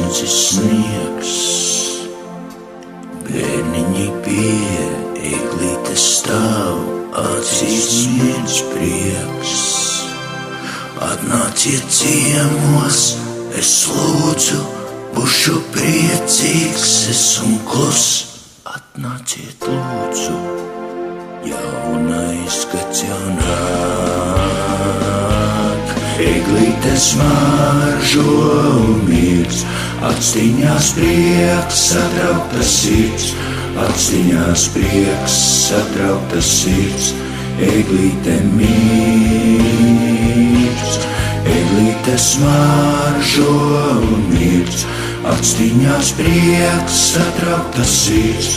Kundzes sniegs, bērniņi pie eglītes stāv, acīs viens prieks. Atnāciet ciemos, es lūdzu, būšu priecīgs, es un klus. Atnāciet lūdzu, jaunais gads jau nāk. Eglītes smaržo un mīgs, actiņās prieks, satrauktas sirds. Actiņās prieks, satrauktas sirds. Eglīte mīgs, eglīte smaržo un mīgs, actiņās prieks, satrauktas sirds.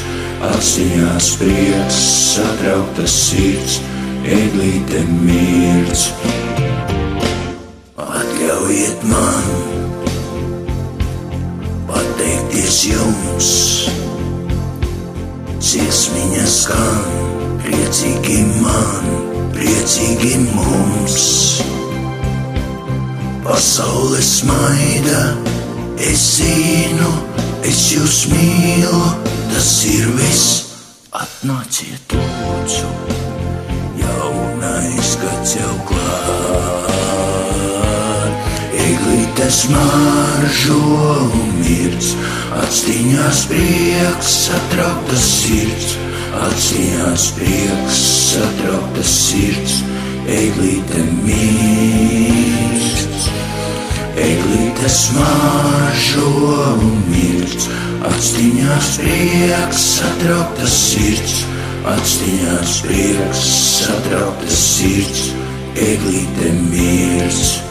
Actiņās prieks, satrauktas sirds. Eglīte mīgs. Atļaujiet man pateikties jums, dziesmiņa skan, priecīgi man, priecīgi mums. Pasaule smaida, es zinu, es jūs mīlu, tas ir viss. Atnāciet lūdzu, jaunais gads jau klāt. Eglīte smaržo un mirds, actiņās prieks, satrauktas sirds. Actiņās prieks, satrauktas sirds. Eglīte mirds, eglīte smaržo un mirds, actiņās prieks, satrauktas sirds. Actiņās prieks, satrauktas sirds. Eglīte mirds.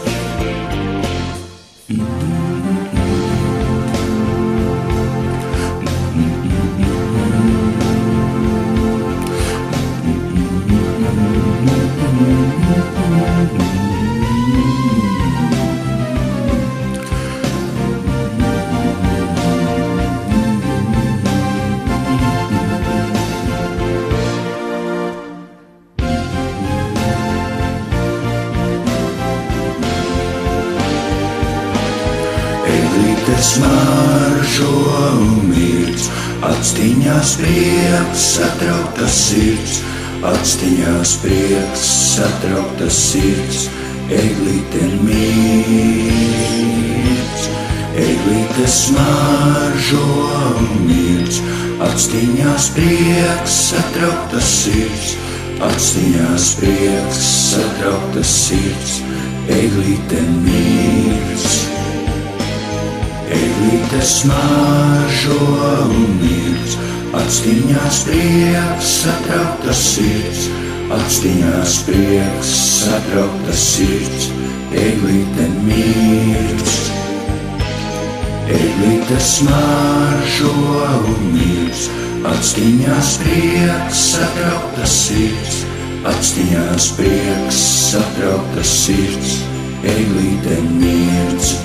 Eglīte smaržo un mirds, actiņās prieks, satrauktas sirds. Actiņās prieks, satrauktas sirds. Eglīte mirds, eglīte smaržo un mirds, actiņās prieks, satrauktas sirds. Actiņās prieks, satrauktas sirds. Eglīte mirds. Eglīte smaržo un mirds, actiņās prieks, satrauktas sirds. Actiņās prieks, satrauktas sirds. Eglīte mirds. Eglīte smaržo un mirds, actiņās prieks, satrauktas sirds. Actiņās prieks, satrauktas sirds. Eglīte mirds.